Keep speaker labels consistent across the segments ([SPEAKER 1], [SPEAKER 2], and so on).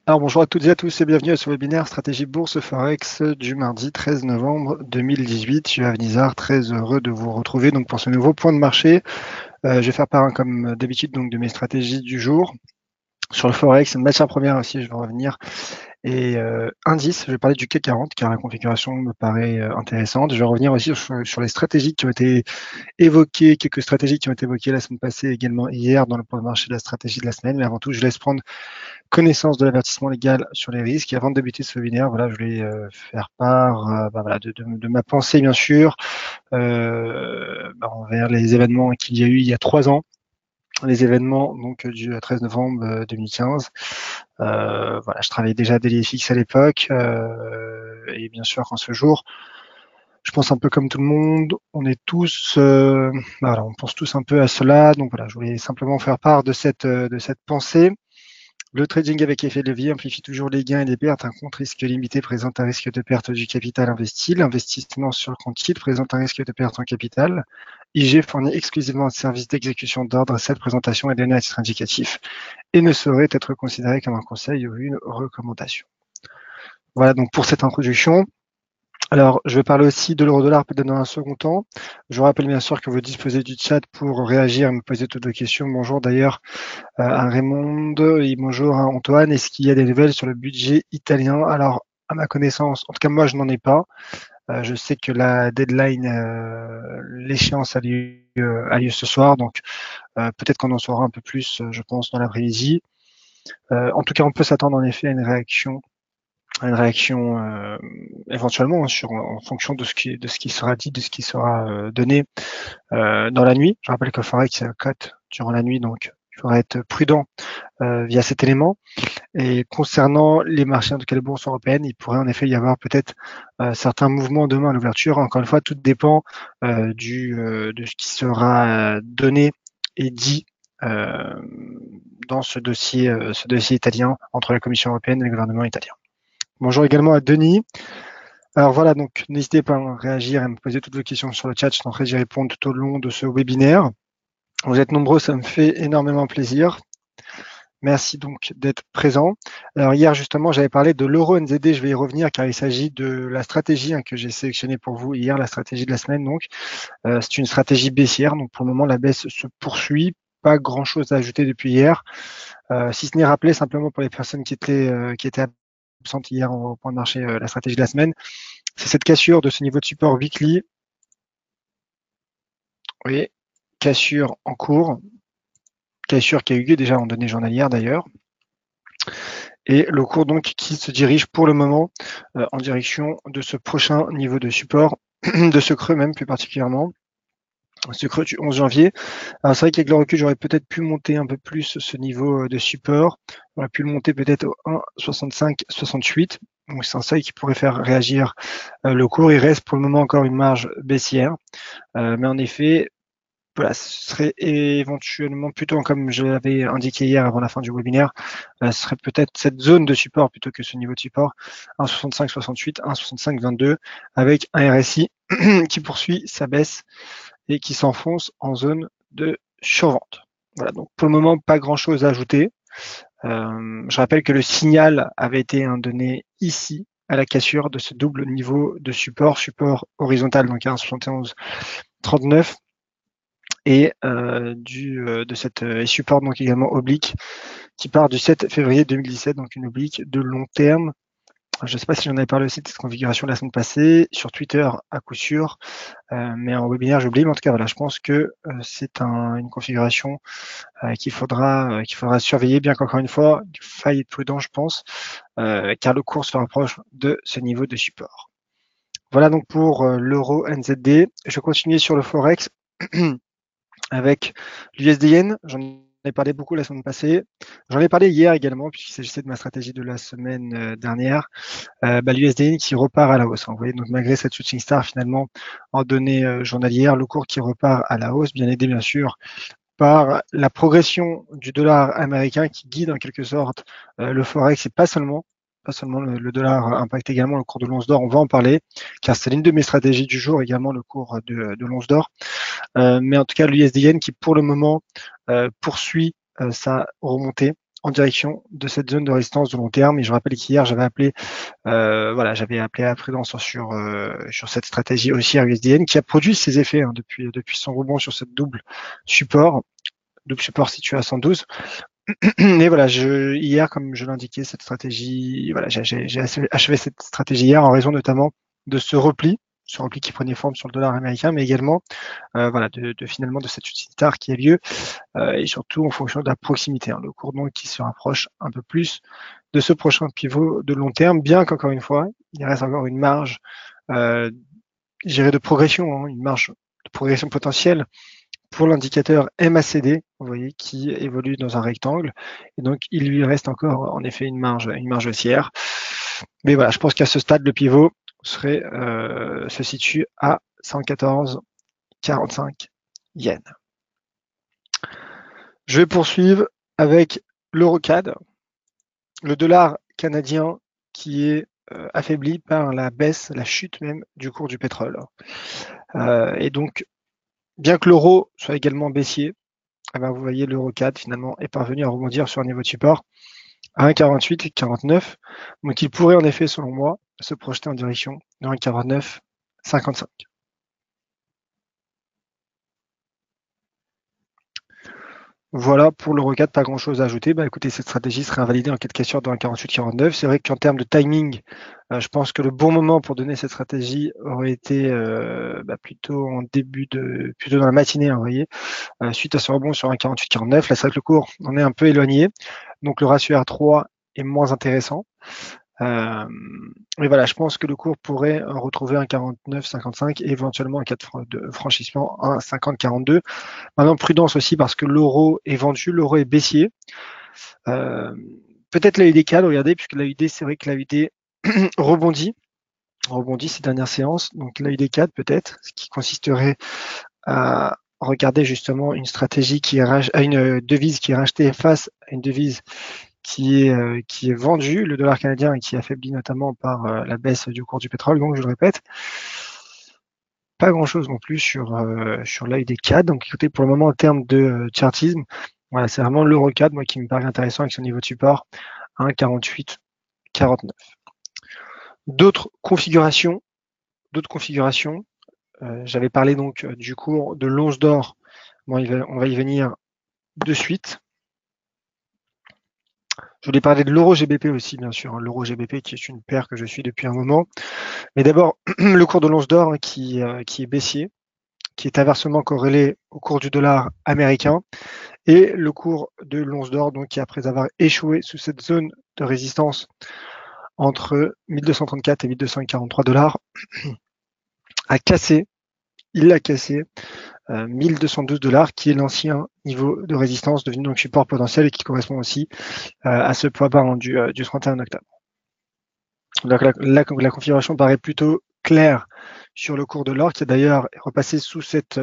[SPEAKER 1] Alors bonjour à toutes et à tous et bienvenue à ce webinaire Stratégie Bourse Forex du mardi 13 novembre 2018. Je suis Avenizar, très heureux de vous retrouver donc pour ce nouveau point de marché. Je vais faire part comme d'habitude donc de mes stratégies du jour. Sur le Forex, une matière première aussi, je vais revenir. Et indice, je vais parler du CAC 40 car la configuration me paraît intéressante. Je vais revenir aussi sur les stratégies qui ont été évoquées, quelques stratégies qui ont été évoquées la semaine passée, également hier dans le point de marché de la stratégie de la semaine. Mais avant tout, je laisse prendre connaissance de l'avertissement légal sur les risques. Et avant de débuter ce webinaire, voilà, je voulais faire part voilà, de ma pensée, bien sûr, envers les événements qu'il y a eu il y a 3 ans, les événements donc du 13 novembre 2015. Voilà, je travaillais déjà à DailyFX à l'époque, et bien sûr qu'en ce jour, je pense un peu comme tout le monde, on est tous, voilà, on pense tous un peu à cela. Donc voilà, je voulais simplement faire part de cette pensée. Le trading avec effet de levier amplifie toujours les gains et les pertes. Un compte risque limité présente un risque de perte du capital investi. L'investissement sur le compte titre présente un risque de perte en capital. IG fournit exclusivement un service d'exécution d'ordre. Cette présentation est donnée à titre indicatif et ne saurait être considérée comme un conseil ou une recommandation. Voilà donc pour cette introduction. Alors, je vais parler aussi de l'euro-dollar peut-être dans un second temps. Je vous rappelle bien sûr que vous disposez du chat pour réagir et me poser toutes vos questions. Bonjour d'ailleurs à Raymond et bonjour à Antoine. Est-ce qu'il y a des nouvelles sur le budget italien? Alors, à ma connaissance, en tout cas moi je n'en ai pas. Je sais que la deadline, l'échéance a lieu ce soir, donc peut-être qu'on en saura un peu plus, je pense, dans l'après-midi. En tout cas, on peut s'attendre en effet à une réaction éventuellement en fonction de ce qui sera dit, de ce qui sera donné dans la nuit. Je rappelle que le Forex cote durant la nuit, donc il faudra être prudent via cet élément. Et concernant les marchés, en tout cas les bourses européennes, il pourrait en effet y avoir peut-être certains mouvements demain à l'ouverture. Encore une fois, tout dépend de ce qui sera donné et dit euh, dans ce dossier italien entre la Commission européenne et le gouvernement italien. Bonjour également à Denis. Alors voilà, donc n'hésitez pas à réagir et à me poser toutes vos questions sur le chat. Je tenterai d'y répondre tout au long de ce webinaire. Vous êtes nombreux, ça me fait énormément plaisir. Merci donc d'être présent. Alors hier justement, j'avais parlé de l'euro NZD, je vais y revenir car il s'agit de la stratégie que j'ai sélectionnée pour vous hier, la stratégie de la semaine. Donc, c'est une stratégie baissière. Donc pour le moment, la baisse se poursuit. Pas grand-chose à ajouter depuis hier, si ce n'est rappeler simplement pour les personnes qui étaient absentes hier au point de marché, la stratégie de la semaine. C'est cette cassure de ce niveau de support weekly. Vous voyez, cassure en cours, cassure qui a eu lieu déjà en données journalières d'ailleurs. Et le cours donc qui se dirige pour le moment en direction de ce prochain niveau de support, de ce creux même plus particulièrement, ce creux du 11 janvier. Alors c'est vrai qu'avec le recul, j'aurais peut-être pu monter un peu plus ce niveau de support. On aurait pu le monter peut-être au 1,6568. Donc c'est un seuil qui pourrait faire réagir le cours. Il reste pour le moment encore une marge baissière. Mais en effet, voilà, ce serait éventuellement plutôt, comme je l'avais indiqué hier avant la fin du webinaire, ce serait peut-être cette zone de support plutôt que ce niveau de support, 1,6568, 1,6522, avec un RSI qui poursuit sa baisse et qui s'enfonce en zone de survente. Voilà, donc pour le moment, pas grand-chose à ajouter. Je rappelle que le signal avait été donné ici, à la cassure de ce double niveau de support, support horizontal, donc 1,7139, et de cette support donc également oblique qui part du 7 février 2017, donc une oblique de long terme. Je ne sais pas si j'en avais parlé aussi de cette configuration la semaine passée, sur Twitter à coup sûr, mais en webinaire j'oublie, mais en tout cas voilà, je pense que c'est une configuration qu'il faudra surveiller, bien qu'encore une fois, il faille être prudent je pense, car le cours se rapproche de ce niveau de support. Voilà donc pour l'euro NZD. Je continue sur le Forex avec l'USDN. J'en ai parlé beaucoup la semaine passée. J'en ai parlé hier également, puisqu'il s'agissait de ma stratégie de la semaine dernière. L'USDN qui repart à la hausse. Vous voyez, donc malgré cette shooting star finalement en données journalières, le cours qui repart à la hausse, bien aidé bien sûr par la progression du dollar américain qui guide en quelque sorte le Forex et pas seulement le dollar impacte également le cours de l'once d'or, on va en parler, car c'est l'une de mes stratégies du jour également, le cours de l'once d'or. Mais en tout cas, l'USDN qui pour le moment poursuit sa remontée en direction de cette zone de résistance de long terme. Et je rappelle qu'hier, j'avais appelé à prudence sur cette stratégie haussière USDN qui a produit ses effets depuis son rebond sur cette double support situé à 112. Et voilà, hier, comme je l'indiquais, cette stratégie, voilà, j'ai achevé cette stratégie hier en raison notamment de ce repli qui prenait forme sur le dollar américain, mais également finalement de cette chute tard qui a lieu, et surtout en fonction de la proximité, le cours donc qui se rapproche un peu plus de ce prochain pivot de long terme, bien qu'encore une fois, il reste encore une marge, de progression, une marge de progression potentielle pour l'indicateur MACD, vous voyez, qui évolue dans un rectangle. Et donc, il lui reste encore, en effet, une marge haussière. Mais voilà, je pense qu'à ce stade, le pivot se situe à 114,45 yens. Je vais poursuivre avec l'EuroCAD, le dollar canadien qui est affaibli par la chute même du cours du pétrole. Et donc, bien que l'euro soit également baissier, vous voyez l'EuroCAD finalement est parvenu à rebondir sur un niveau de support à 1,48,49. Donc il pourrait en effet, selon moi, se projeter en direction de 1,49,55. Voilà pour l'EuroCAD, pas grand chose à ajouter. Écoutez, cette stratégie serait invalidée en cas de cassure dans 1,48,49. C'est vrai qu'en termes de timing, je pense que le bon moment pour donner cette stratégie aurait été plutôt dans la matinée, vous voyez, suite à ce rebond sur 1,48,49. Là, c'est vrai que le cours en est un peu éloigné, donc le ratio R3 est moins intéressant. Mais voilà, je pense que le cours pourrait retrouver un 49,55 et éventuellement un cas de franchissement, un 50,42. Maintenant, prudence aussi parce que l'euro est vendu, l'euro est baissier. Peut-être l'AUD CAD, regardez, puisque l'AUD, c'est vrai que l'AUD rebondit ces dernières séances. Donc l'AUD CAD peut-être, ce qui consisterait à regarder justement une stratégie une devise qui est rachetée face à une devise qui est vendue, le dollar canadien, et qui est affaibli notamment par la baisse du cours du pétrole. Donc je le répète, pas grand-chose non plus sur l'AUD CAD. Donc écoutez, pour le moment, en termes de chartisme, voilà, c'est vraiment l'EuroCAD, moi, qui me paraît intéressant avec son niveau de support à 1,48,49. D'autres configurations, j'avais parlé donc du cours de l'once d'or. Bon, on va y venir de suite. Je voulais parler de l'euro GBP aussi, bien sûr, l'euro GBP qui est une paire que je suis depuis un moment. Mais d'abord, le cours de l'once d'or qui est baissier, qui est inversement corrélé au cours du dollar américain, et le cours de l'once d'or, donc qui après avoir échoué sous cette zone de résistance entre 1234 et 1243 dollars, il a cassé 1212 dollars, qui est l'ancien niveau de résistance devenu donc support potentiel et qui correspond aussi à ce poids bas du 31 octobre. Donc la configuration paraît plutôt claire sur le cours de l'or, qui est d'ailleurs repassé sous cette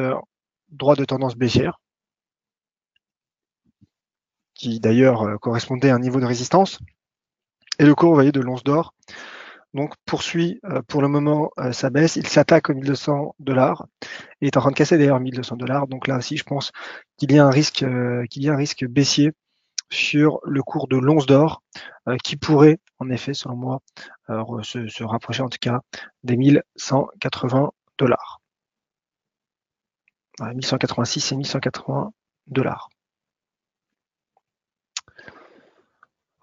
[SPEAKER 1] droite de tendance baissière, qui d'ailleurs correspondait à un niveau de résistance. Et le cours, vous voyez, de l'once d'or, donc poursuit pour le moment sa baisse. Il s'attaque aux 1200 dollars et est en train de casser d'ailleurs 1200 dollars. Donc là aussi, je pense qu'il y a un risque baissier sur le cours de l'once d'or qui pourrait, en effet, selon moi, se rapprocher en tout cas des 1180 dollars. 1186 et 1180 dollars.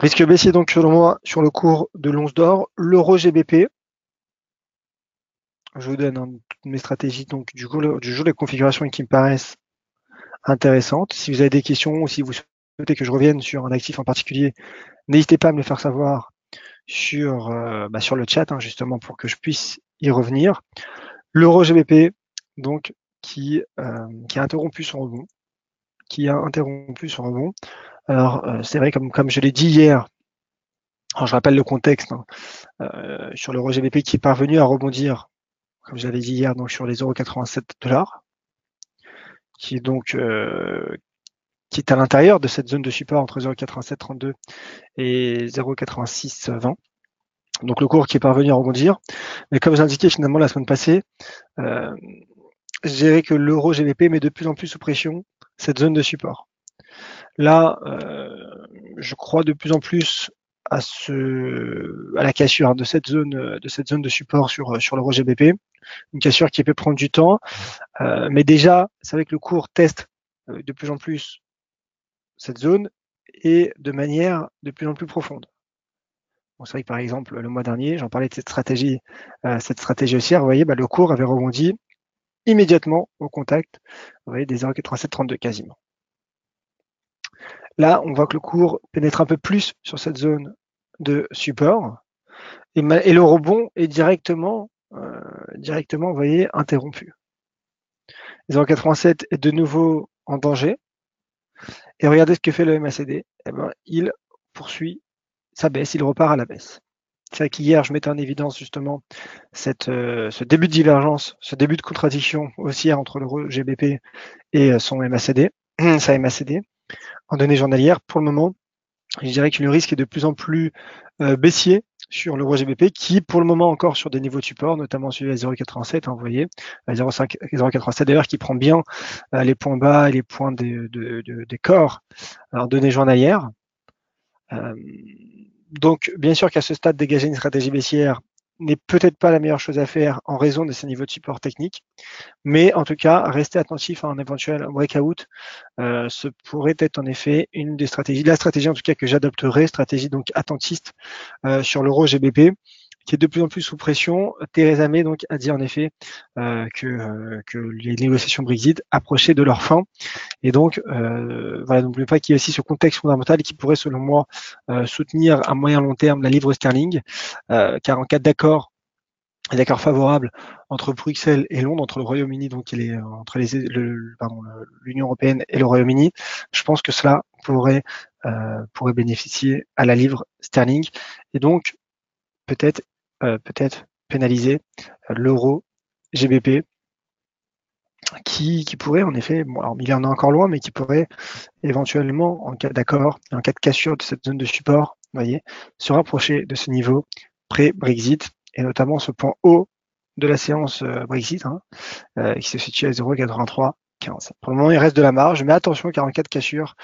[SPEAKER 1] Risque baissier donc selon moi sur le cours de l'once d'or. L'euro GBP, je vous donne toutes mes stratégies donc du jour les configurations qui me paraissent intéressantes. Si vous avez des questions ou si vous souhaitez que je revienne sur un actif en particulier, n'hésitez pas à me le faire savoir sur le chat, justement pour que je puisse y revenir. L'euro GBP donc qui a interrompu son rebond. Alors c'est vrai, comme je l'ai dit hier, alors je rappelle le contexte sur l'euro GBP qui est parvenu à rebondir, comme je l'avais dit hier, donc sur les 0,87 dollars, qui est donc qui est à l'intérieur de cette zone de support entre 0,8732 et 0,8620. Donc le cours qui est parvenu à rebondir. Mais comme j'indiquais finalement la semaine passée, je dirais que l'euro GBP met de plus en plus sous pression cette zone de support. Là, je crois de plus en plus à la cassure de cette zone de support sur l'euro GBP, une cassure qui peut prendre du temps, mais déjà c'est vrai que le cours teste de plus en plus cette zone et de manière de plus en plus profonde. Bon, c'est vrai que par exemple le mois dernier, j'en parlais de cette stratégie haussière, vous voyez, le cours avait rebondi immédiatement au contact, vous voyez, des 0,8732 quasiment. Là, on voit que le cours pénètre un peu plus sur cette zone de support et le rebond est directement, vous voyez, interrompu. 0,87 est de nouveau en danger. Et regardez ce que fait le MACD. Eh ben, il poursuit sa baisse, il repart à la baisse. C'est vrai qu'hier, je mettais en évidence justement ce début de divergence, ce début de contradiction haussière entre l'euro GBP et son MACD, sa MACD, en données journalières. Pour le moment, je dirais que le risque est de plus en plus baissier sur l'euro GBP, qui pour le moment encore sur des niveaux de support, notamment celui à 0,87, vous voyez, à 0,87 d'ailleurs, qui prend bien les points bas et les points des corps en données journalières. Donc, bien sûr qu'à ce stade, dégager une stratégie baissière n'est peut-être pas la meilleure chose à faire en raison de ces niveaux de support technique, mais en tout cas, rester attentif à un éventuel breakout, ce pourrait être en effet une des stratégies, la stratégie en tout cas que j'adopterai, stratégie donc attentiste sur l'euro GBP, qui est de plus en plus sous pression. Theresa May donc a dit en effet que les négociations Brexit approchaient de leur fin. Et donc, voilà, n'oubliez pas qu'il y a aussi ce contexte fondamental qui pourrait, selon moi, soutenir à moyen long terme la livre sterling, car en cas d'accord favorable entre Bruxelles et Londres, entre le Royaume-Uni, donc entre l'Union européenne et le Royaume-Uni, je pense que cela pourrait bénéficier à la livre sterling et donc peut-être pénaliser l'euro GBP qui pourrait en effet, bon, alors il en est encore loin, mais qui pourrait éventuellement, en cas d'accord, en cas de cassure de cette zone de support, vous voyez, se rapprocher de ce niveau pré-Brexit, et notamment ce point haut de la séance Brexit, qui se situe à 0,8315. Pour le moment, il reste de la marge, mais attention, car en cas de cassure,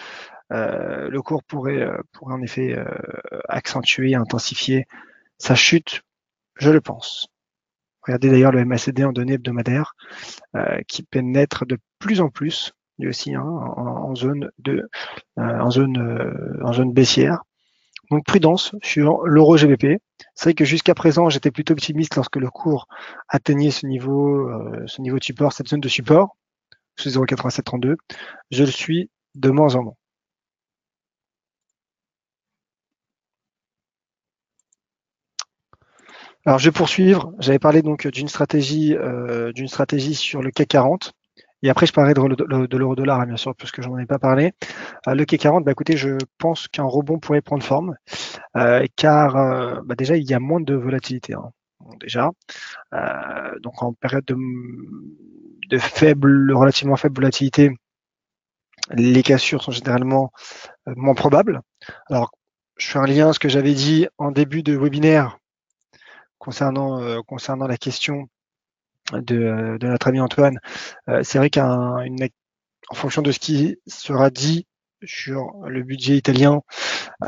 [SPEAKER 1] le cours pourrait en effet accentuer, intensifier sa chute, je le pense. Regardez d'ailleurs le MACD en données hebdomadaires qui pénètre de plus en plus, lui aussi, en zone baissière. Donc prudence sur l'euro GBP. C'est vrai que jusqu'à présent, j'étais plutôt optimiste lorsque le cours atteignait ce niveau de support, cette zone de support, sous 0,8732. Je le suis de moins en moins. Alors je vais poursuivre. J'avais parlé donc d'une stratégie sur le CAC 40. Et après, je parlerai de l'euro-dollar, bien sûr, puisque j'en ai pas parlé. Le CAC 40, écoutez, je pense qu'un rebond pourrait prendre forme, car déjà, il y a moins de volatilité. Déjà, donc en période de relativement faible volatilité, les cassures sont généralement moins probables. Alors, je fais un lien à ce que j'avais dit en début de webinaire concernant la question de notre ami Antoine. C'est vrai qu'en fonction de ce qui sera dit sur le budget italien,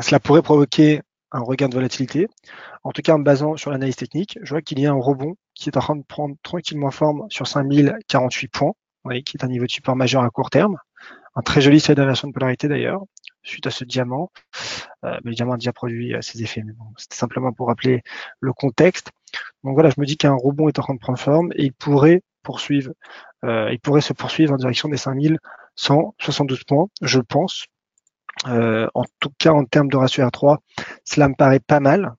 [SPEAKER 1] cela pourrait provoquer un regain de volatilité. En tout cas, en me basant sur l'analyse technique, je vois qu'il y a un rebond qui est en train de prendre tranquillement forme sur 5048 points, qui est un niveau de support majeur à court terme. Un très joli seuil d'inversion de polarité d'ailleurs, suite à ce diamant. Mais le diamant a déjà produit ses effets. Mais bon, c'était simplement pour rappeler le contexte. Donc voilà, je me dis qu'un rebond est en train de prendre forme et il pourrait se poursuivre en direction des 5172 points, je pense. En tout cas, en termes de ratio R3, cela me paraît pas mal.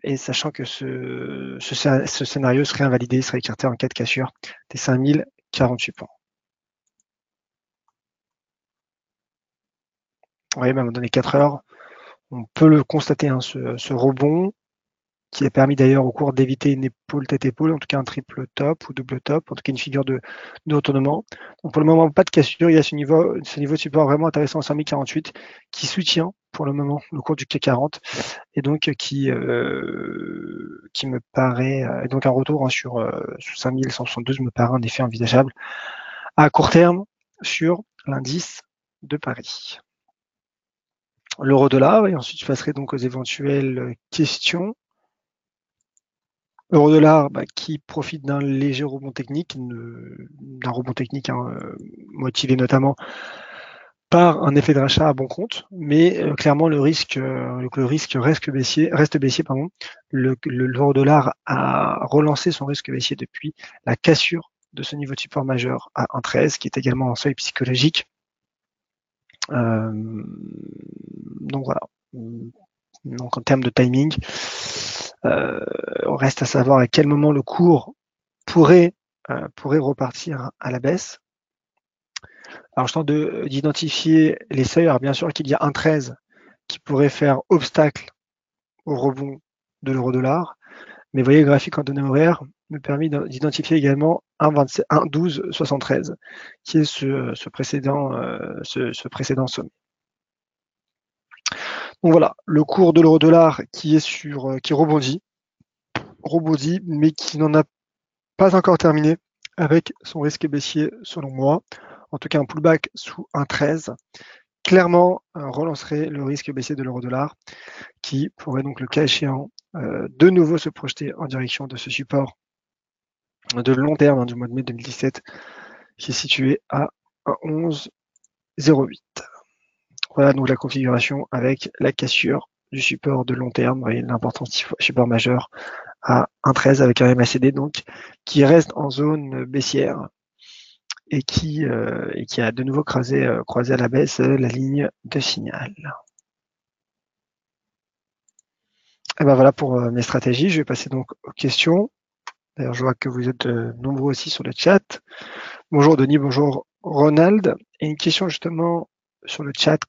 [SPEAKER 1] Et sachant que ce scénario serait invalidé, serait écarté en cas de cassure des 5048 points. Oui, même donné 4 heures, on peut le constater, ce rebond qui a permis d'ailleurs au cours d'éviter une épaule tête-épaule, en tout cas un triple top ou double top, en tout cas une figure de retournement. Donc pour le moment, pas de cassure, il y a ce niveau de support vraiment intéressant en 5048 qui soutient pour le moment le cours du CAC 40 et donc qui me paraît, et donc un retour sur 5172 me paraît en effet envisageable à court terme sur l'indice de Paris. l'euro-dollar, et ensuite je passerai donc aux éventuelles questions. Euro-dollar qui profite d'un léger rebond technique, motivé notamment par un effet de rachat à bon compte, mais clairement le risque reste baissier. Pardon. L'euro-dollar a relancé son risque baissier depuis la cassure de ce niveau de support majeur à 1,13, qui est également un seuil psychologique. Donc voilà. Donc en termes de timing, on reste à savoir à quel moment le cours pourrait repartir à la baisse. Alors je tente d'identifier les seuils. Alors bien sûr qu'il y a 1,13 qui pourrait faire obstacle au rebond de l'euro-dollar, mais vous voyez, le graphique en données horaires me permet d'identifier également 1,1273 qui est ce précédent sommet. Donc voilà, le cours de l'euro-dollar qui rebondit, mais qui n'en a pas encore terminé avec son risque baissier selon moi. En tout cas, un pullback sous 1,13 clairement relancerait le risque baissier de l'euro-dollar, qui pourrait donc, le cas échéant, de nouveau se projeter en direction de ce support de long terme du mois de mai 2017, qui est situé à 11,08. Voilà donc la configuration avec la cassure du support de long terme, vous voyez l'important support majeur à 1,13 avec un MACD donc qui reste en zone baissière et qui a de nouveau croisé à la baisse la ligne de signal. Et ben voilà pour mes stratégies. Je vais passer donc aux questions. D'ailleurs, je vois que vous êtes nombreux aussi sur le chat. Bonjour Denis, bonjour Ronald. Et une question justement sur le chat.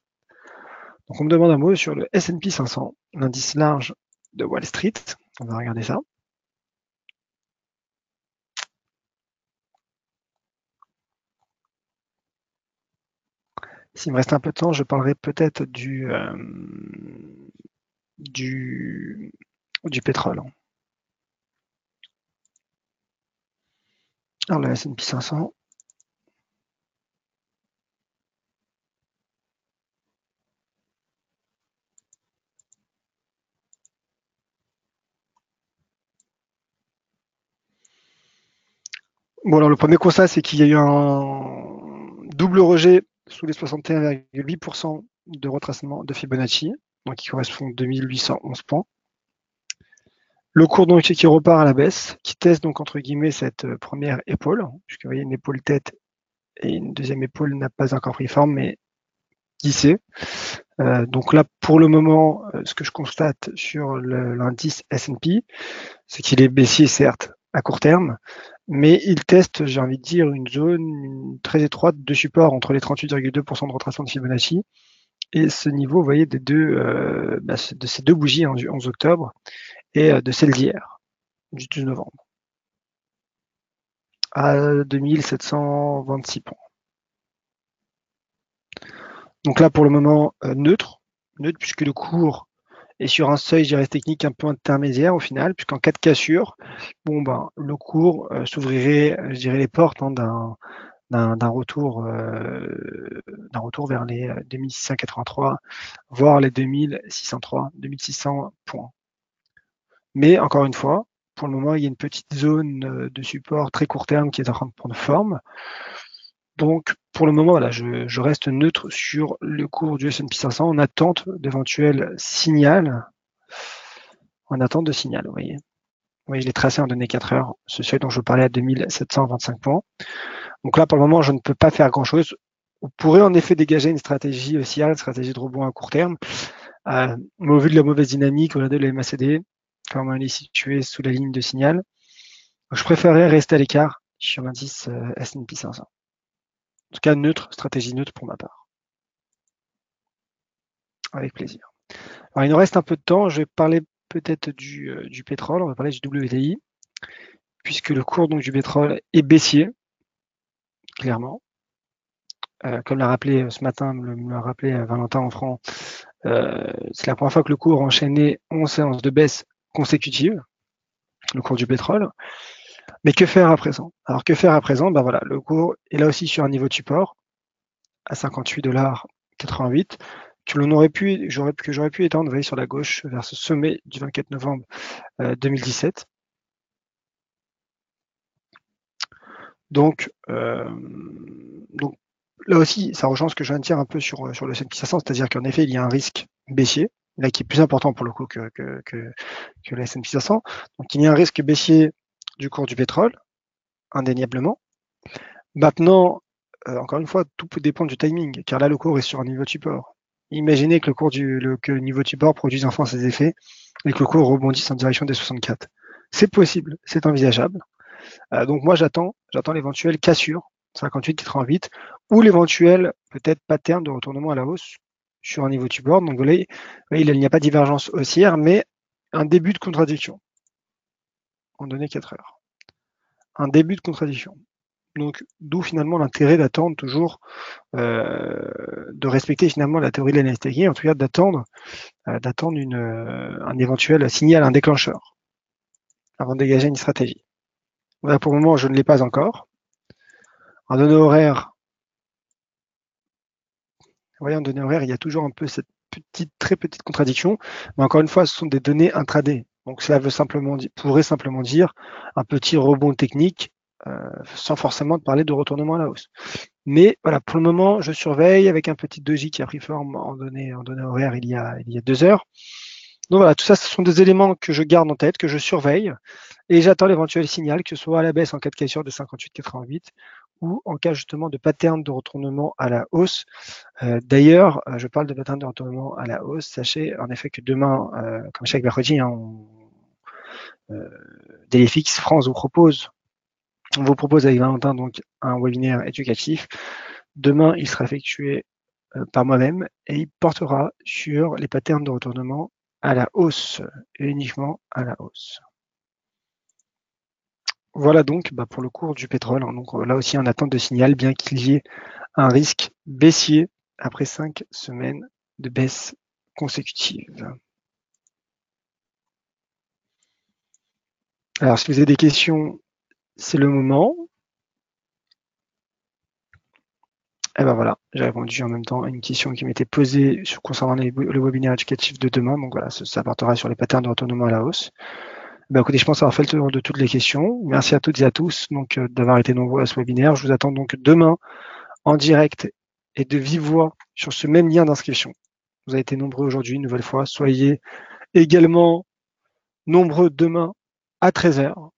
[SPEAKER 1] Donc on me demande un mot sur le S&P 500, l'indice large de Wall Street. On va regarder ça. S'il me reste un peu de temps, je parlerai peut-être du pétrole. Alors le S&P 500. Bon, alors le premier constat, c'est qu'il y a eu un double rejet sous les 61,8% de retracement de Fibonacci, donc qui correspond à 2811 points. Le cours donc qui repart à la baisse, qui teste donc entre guillemets cette première épaule, puisque vous voyez une épaule tête et une deuxième épaule n'a pas encore pris forme, mais qui sait. Donc là, pour le moment, ce que je constate sur l'indice S&P, c'est qu'il est baissier certes à court terme, mais il teste, j'ai envie de dire, une zone très étroite de support entre les 38,2% de retracement de Fibonacci et ce niveau, vous voyez, de ces deux bougies du 11 octobre et de celle d'hier, du 12 novembre, à 2726 points. Donc là, pour le moment, neutre puisque le cours est sur un seuil, je dirais, technique un peu intermédiaire au final, puisqu'en cas de cassure, le cours s'ouvrirait, je dirais, les portes d'un retour vers les 2683, voire les 2600 points. Mais encore une fois, pour le moment, il y a une petite zone de support très court terme qui est en train de prendre forme. Donc, pour le moment, voilà, je reste neutre sur le cours du S&P 500 en attente d'éventuels signal. En attente de signal, vous voyez. Oui, je l'ai tracé en données 4 heures, ce seuil dont je vous parlais à 2725 points. Donc là, pour le moment, je ne peux pas faire grand-chose. On pourrait en effet dégager une stratégie haussière, une stratégie de rebond à court terme. Mais au vu de la mauvaise dynamique, regardez le MACD, comment elle est située sous la ligne de signal. Donc, je préférerais rester à l'écart sur l'indice S&P 500. En tout cas, neutre, stratégie neutre pour ma part. Avec plaisir. Alors, il nous reste un peu de temps. Je vais parler peut-être du pétrole. On va parler du WTI, puisque le cours donc, du pétrole est baissier, clairement. Comme l'a rappelé ce matin, me l'a rappelé Valentin Enfrand, c'est la première fois que le cours a enchaîné 11 séances de baisse consécutives, le cours du pétrole. Mais que faire à présent? Alors que faire à présent? Ben voilà, le cours est là aussi sur un niveau de support à 58,88 $, j'aurais pu étendre, vous voyez, sur la gauche, vers ce sommet du 24 novembre 2017. Donc là aussi, ça rejoint ce que je viens de dire un peu sur le S&P 500, c'est-à-dire qu'en effet, il y a un risque baissier, là qui est plus important pour le coup que le S&P 500. Donc il y a un risque baissier du cours du pétrole, indéniablement. Maintenant, encore une fois, tout peut dépendre du timing, car là, le cours est sur un niveau de support. Imaginez que le niveau de support produise enfin ses effets et que le cours rebondisse en direction des 64. C'est possible, c'est envisageable. Donc moi, j'attends l'éventuelle cassure 58-88 ou l'éventuel peut-être pattern de retournement à la hausse sur un niveau de support. Donc vous voyez, il n'y a pas de divergence haussière, mais un début de contradiction en données 4 heures. Un début de contradiction. Donc, d'où finalement l'intérêt d'attendre toujours, de respecter finalement la théorie de l'analyse technique, en tout cas d'attendre un éventuel signal, un déclencheur, avant de dégager une stratégie. Voilà, pour le moment, je ne l'ai pas encore. En données horaires, vous voyez, en données horaires, il y a toujours un peu cette très petite contradiction, mais encore une fois, ce sont des données intraday. Donc cela pourrait simplement dire un petit rebond technique, sans forcément parler de retournement à la hausse. Mais voilà, pour le moment, je surveille avec un petit doji qui a pris forme en données horaires il y a 2 heures. Donc voilà, tout ça, ce sont des éléments que je garde en tête, que je surveille, et j'attends l'éventuel signal, que ce soit à la baisse en cas de cassure de 58-88 ou en cas justement de pattern de retournement à la hausse. D'ailleurs, je parle de pattern de retournement à la hausse. Sachez en effet que demain, comme chaque mercredi, DailyFix France vous propose avec Valentin donc un webinaire éducatif. Demain, il sera effectué par moi-même et il portera sur les patterns de retournement à la hausse et uniquement à la hausse. Voilà donc pour le cours du pétrole. Donc là aussi en attente de signal, bien qu'il y ait un risque baissier après 5 semaines de baisse consécutive. Alors si vous avez des questions, c'est le moment. Et ben voilà, j'ai répondu en même temps à une question qui m'était posée concernant le webinaire éducatif de demain. Donc voilà, ça portera sur les patterns de retournement à la hausse. Écoutez, je pense avoir fait le tour de toutes les questions. Merci à toutes et à tous donc d'avoir été nombreux à ce webinaire. Je vous attends donc demain en direct et de vive voix sur ce même lien d'inscription. Vous avez été nombreux aujourd'hui, une nouvelle fois. Soyez également nombreux demain à 13 heures.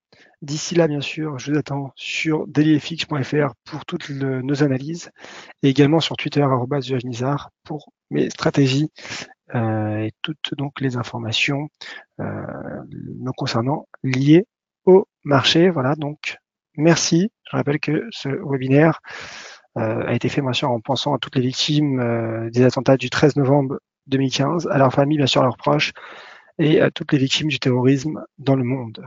[SPEAKER 1] D'ici là, bien sûr, je vous attends sur dailyfx.fr pour toutes nos analyses et également sur Twitter @nizar pour mes stratégies et toutes donc les informations me concernant liées au marché. Voilà, donc merci. Je rappelle que ce webinaire a été fait bien sûr en pensant à toutes les victimes des attentats du 13 novembre 2015, à leurs familles, bien sûr, à leurs proches et à toutes les victimes du terrorisme dans le monde.